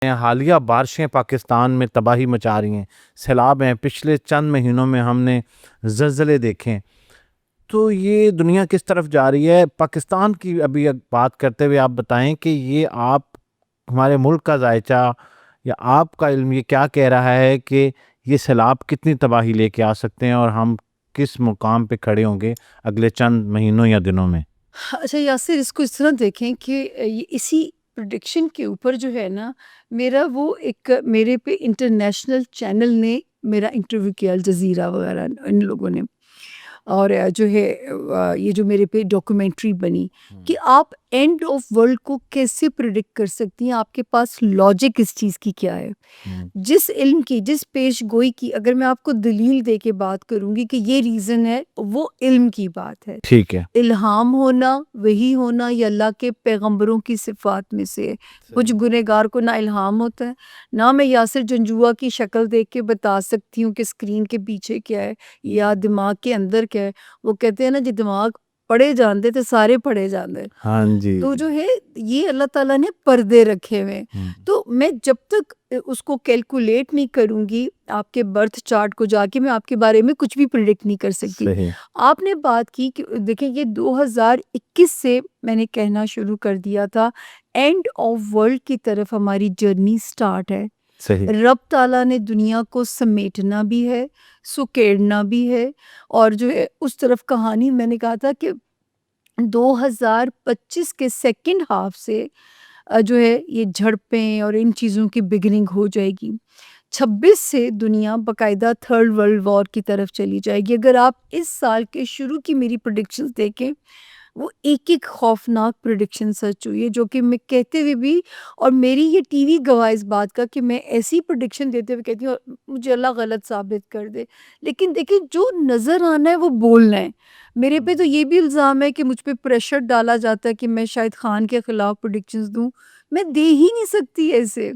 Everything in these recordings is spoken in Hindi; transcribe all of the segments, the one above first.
हालिया बारिशें पाकिस्तान में तबाही मचा रही हैं, सैलाब हैं, पिछले चंद महीनों में हमने ज़लज़ले देखे हैं। तो ये दुनिया किस तरफ जा रही है? पाकिस्तान की अभी बात करते हुए आप बताएँ कि ये आप हमारे मुल्क का ज़ायचा या आपका इल्म ये क्या कह रहा है कि ये सैलाब कितनी तबाही लेके आ सकते हैं और हम किस मुकाम पे खड़े होंगे अगले चंद महीनों या दिनों में? अच्छा यासिर, इसको इस तरह देखें कि ये इसी प्रिडिक्शन के ऊपर जो है ना, मेरा वो एक मेरे पे इंटरनेशनल चैनल ने मेरा इंटरव्यू किया, अल जज़ीरा वगैरह इन लोगों ने। और जो है ये जो मेरे पे डॉक्यूमेंट्री बनी कि आप एंड ऑफ वर्ल्ड को कैसे प्रिडिक्ट कर सकती हैं, आपके पास लॉजिक इस चीज़ की क्या है। हुँ, जिस इल्म की, जिस पेश गोई की अगर मैं आपको दलील दे के बात करूँगी कि ये रीज़न है, वो इल्म की बात है। ठीक है। इल्हाम होना, वही होना, ये अल्लाह के पैगंबरों की सिफ़ात में से है। कुछ सही। गुनहगार को ना इल्हाम होता है, ना मैं यासिर जंजुआ की शक्ल देख के बता सकती हूँ कि स्क्रीन के पीछे क्या है या दिमाग के अंदर क्या है। वो कहते हैं ना जी, दिमाग पढ़े जांदे ते सारे पढ़े जांदे। हाँ जी। तो जो है ये अल्लाह ताला ने पर्दे रखे हुए हैं। हुँ, तो मैं जब तक उसको कैलकुलेट नहीं करूँगी, आपके बर्थ चार्ट को जाके मैं आपके बारे में कुछ भी प्रेडिक्ट नहीं कर सकती। सही। आपने बात की कि देखिए ये 2021 से मैंने कहना शुरू कर दिया था, एंड ऑफ वर्ल्ड की तरफ हमारी जर्नी स्टार्ट है। सही। रब ताला ने दुनिया को समेटना भी है, सुकेड़ना भी है, और जो है उस तरफ कहानी मैंने कहा था कि 2025 के सेकंड हाफ से जो है ये झड़पें और इन चीज़ों की बिगिनिंग हो जाएगी। 26 से दुनिया बाकायदा थर्ड वर्ल्ड वॉर की तरफ चली जाएगी। अगर आप इस साल के शुरू की मेरी प्रेडिक्शंस देखें, वो एक-एक खौफनाक प्रेडिक्शन सच हुई है, जो कि मैं कहते हुए भी, और मेरी ये टीवी गवाह इस बात का कि मैं ऐसी प्रेडिक्शन देते हुए कहती हूँ मुझे अल्लाह गलत साबित कर दे। लेकिन देखिए जो नज़र आना है वो बोलना है। मेरे पे तो ये भी इल्ज़ाम है कि मुझ पे प्रेशर डाला जाता है कि मैं शायद खान के खिलाफ प्रेडिक्शंस दूँ। मैं दे ही नहीं सकती ऐसे।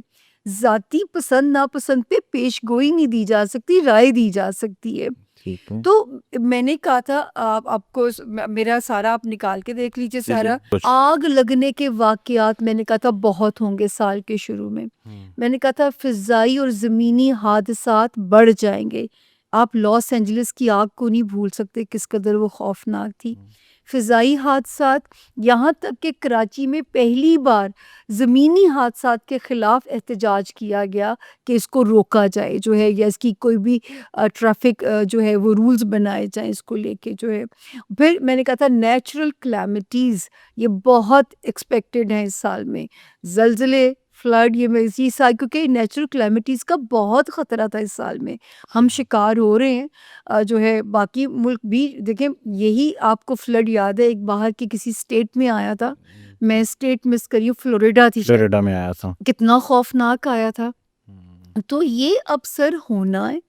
ज़ाती पसंद-नापसंद पे पेशगोई नहीं दी जा सकती, राय दी जा सकती है। ठीक है। तो मैंने कहा था आप आपको मेरा सारा आप निकाल के देख लीजिए जी, जी। सारा। कुछ आग लगने के वाकयात मैंने कहा था बहुत होंगे साल के शुरू में। हुँ, मैंने कहा था फिजाई और ज़मीनी हादसात बढ़ जाएंगे। आप लॉस एंजलिस की आग को नहीं भूल सकते, किस कदर वो खौफनाक थी। हुँ, फिजाई हादसात, यहाँ तक कि कराची में पहली बार ज़मीनी हादसात के ख़िलाफ़ एहतजाज किया गया कि इसको रोका जाए जो है, या इसकी कोई भी ट्रैफ़िक जो है वो रूल्स बनाए जाएँ इसको लेके जो है। फिर मैंने कहा था नेचुरल कैलामिटीज़ ये बहुत एक्सपेक्टेड हैं इस साल में। ज़लज़ले, फ्लड, ये मैं इसी साल, क्योंकि नेचुरल कैलामिटीज़ का बहुत ख़तरा था इस साल में। हम सही। शिकार हो रहे हैं। जो है बाकी मुल्क भी देखें, यही आपको फ्लड याद है एक बाहर की किसी स्टेट में आया था। मैं जी, स्टेट मिस कर रही हूँ, फ्लोरिडा थी शायद। फ्लोरिडा में आया था। कितना खौफ़नाक आया था। हुँ, तो ये अब सर होना है,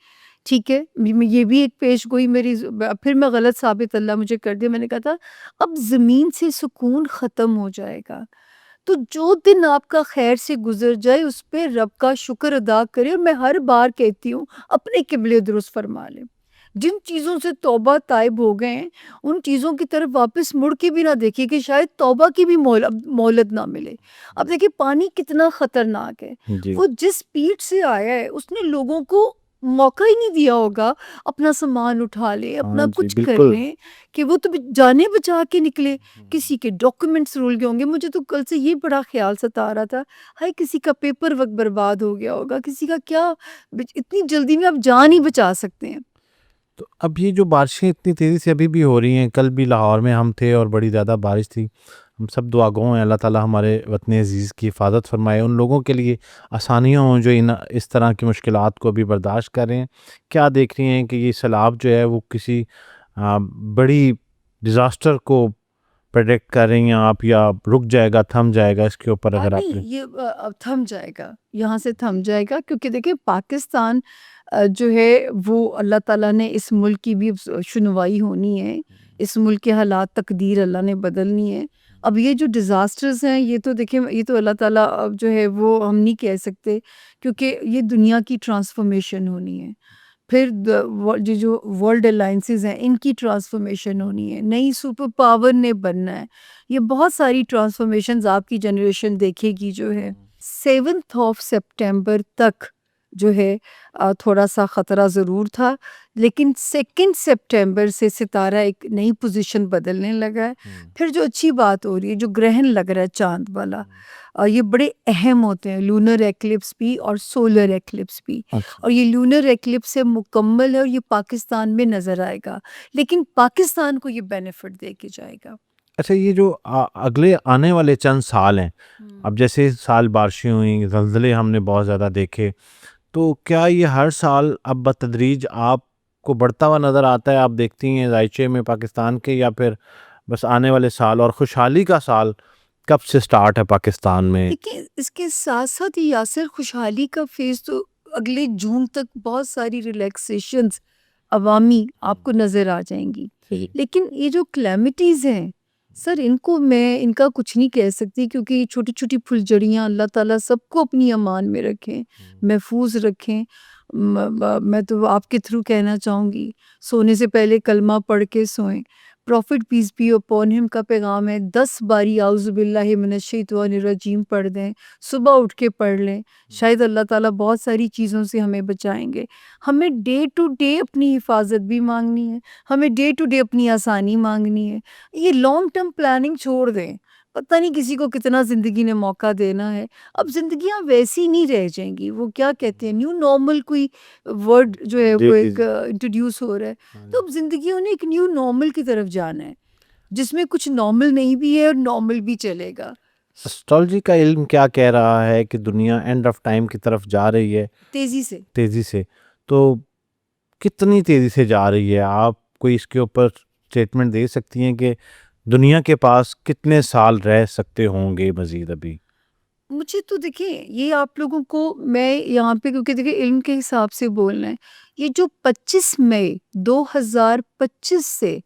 ठीक है? ये भी एक पेशगोई मेरी फिर मैं गलत साबित अल्लाह मुझे कर दिया। मैंने कहा था अब ज़मीन से सुकून ख़त्म हो जाएगा। तो जो दिन आपका खैर से गुज़र जाए उस पे रब का शुक्र अदा करें, और मैं हर बार कहती हूँ अपने क़िबले दुरुस्त फ़रमा लें। जिन चीज़ों से तौबा ताइब हो गए हैं, उन चीज़ों की तरफ वापस मुड़ के भी ना देखिए कि शायद तौबा की भी मोहलत ना मिले। अब देखिए पानी कितना ख़तरनाक है। जी, वो जिस स्पीड से आया है उसने लोगों को मौका ही नहीं दिया होगा अपना सामान उठा लें, हाँ अपना जी, कुछ कर बिल्कुल। लें, कि वो तो जानें बचा के निकले। हुँ, किसी के डॉक्यूमेंट्स रुल गए होंगे। मुझे तो कल से ये बड़ा ख़्याल सता रहा था, हाय किसी का पेपर वर्क बर्बाद हो गया होगा, किसी का क्या, इतनी जल्दी में आप जान ही बचा सकते हैं। तो अब ये जो बारिशें इतनी तेज़ी से अभी भी हो रही हैं, कल भी लाहौर में हम थे और बड़ी ज़्यादा बारिश थी। हम सब दुआगो हैं अल्लाह ताला हमारे वतन अज़ीज़ की हिफ़ाज़त फ़रमाए, उन लोगों के लिए आसानियाँ हों जो इस तरह की मुश्किलात को अभी बर्दाश्त कर रहे हैं। क्या देख रही हैं कि ये सैलाब जो है वो किसी बड़ी डिज़ास्टर को प्रेडिक्ट कर रही हैं आप या रुक जाएगा, थम जाएगा इसके ऊपर अगर नहीं, आपने ये अब थम जाएगा, यहाँ से थम जाएगा, क्योंकि देखिए पाकिस्तान जो है वो अल्लाह ताला ने इस मुल्क की भी सुनवाई होनी है। इस मुल्क के हालात तकदीर अल्लाह ने बदलनी है। अब ये जो डिज़ास्टर्स हैं ये तो देखिए ये तो अल्लाह ताला अब जो है वो हम नहीं कह सकते, क्योंकि ये दुनिया की ट्रांसफॉर्मेशन होनी है। फिर ये जो वर्ल्ड अलायंसेस हैं इनकी ट्रांसफॉर्मेशन होनी है, नई सुपर पावर ने बनना है। ये बहुत सारी ट्रांसफॉर्मेशंस आपकी जनरेशन देखेगी जो है। 7th ऑफ सितंबर तक जो है थोड़ा सा ख़तरा ज़रूर था, लेकिन 2 सितंबर से सितारा एक नई पोजीशन बदलने लगा है। फिर जो अच्छी बात हो रही है, जो ग्रहण लग रहा है चाँद वाला, ये बड़े अहम होते हैं, लूनर एक्लिप्स भी और सोलर एक्लिप्स भी। अच्छा। और ये लूनर एक्लिप्स है मुकम्मल है और ये पाकिस्तान में नज़र आएगा, लेकिन पाकिस्तान को ये बेनिफिट दे के जाएगा। अच्छा, ये जो अगले आने वाले चंद साल हैं, अब जैसे इस साल बारिशें हुई, ज़लज़ले हमने बहुत ज़्यादा देखे, तो क्या ये हर साल अब बतदरीज आपको बढ़ता हुआ नज़र आता है? आप देखती हैं ज़ायचे में पाकिस्तान के, या फिर बस आने वाले साल और खुशहाली का साल कब से स्टार्ट है पाकिस्तान में? देखिए, इसके साथ-साथ ये यासिर खुशहाली का फ़ेज़ तो अगले जून तक बहुत सारी रिलैक्सेशंस अवामी आपको नज़र आ जाएँगी। जी। लेकिन ये जो कैलेमिटीज़ हैं, सर मैं इनका कुछ नहीं कह सकती, क्योंकि ये छोटी-छोटी फुलझड़ियाँ अल्लाह ताला सबको अपनी अमान में रखें, महफूज़ रखें। मैं तो आपके थ्रू कहना चाहूँगी, सोने से पहले कलमा पढ़ के सोएँ। Prophet peace be upon him का पैगाम है, 10 बारी आउज़ु बिल्लाहि मिनश्शैतानिर्रजीम पढ़ दें, सुबह उठ के पढ़ लें, शायद अल्लाह ताला बहुत सारी चीज़ों से हमें बचाएँगे। हमें डे टू डे अपनी हिफाज़त भी माँगनी है, हमें डे टू डे अपनी आसानी माँगनी है। ये लॉन्ग टर्म प्लानिंग छोड़ दें, पता नहीं किसी को कितना ज़िंदगी ने मौका देना है। अब ज़िंदगियाँ वैसी नहीं रह जाएँगी, वो क्या कहते हैं, न्यू नॉर्मल कोई वर्ड जो है जी, वो जी, एक जी। इंट्रोड्यूस हो रहा है। हाँ तो जी। अब ज़िंदगियों ने एक न्यू नॉर्मल की तरफ जाना है, जिसमें कुछ नॉर्मल नहीं भी है और नॉर्मल भी चलेगा, एस्ट्रोलॉजी का इल्म क्या कह रहा है कि दुनिया एंड ऑफ टाइम की तरफ जा रही है तेज़ी से। तेज़ी से? तो कितनी तेज़ी से जा रही है? आप कोई इसके ऊपर स्टेटमेंट दे सकती हैं कि दुनिया के पास कितने साल रह सकते होंगे मज़ीद अभी? मुझे तो देखिए, ये आप लोगों को मैं यहाँ पे, क्योंकि देखिए इल्म के हिसाब से बोलना है, ये जो 25 मई 2025 से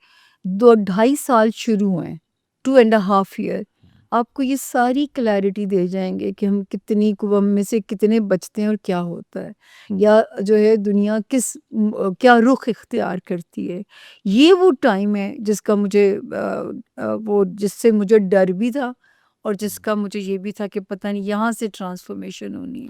2.5 साल शुरू हुए हैं, 2.5 ईयर, आपको ये सारी क्लैरिटी दे जाएंगे कि हम कितनी कुवम में से कितने बचते हैं और क्या होता है, या जो है दुनिया क्या रुख इख्तियार करती है। ये वो टाइम है जिसका मुझे वो जिससे मुझे डर भी था और जिसका मुझे ये भी था कि पता नहीं यहाँ से ट्रांसफॉर्मेशन होनी है।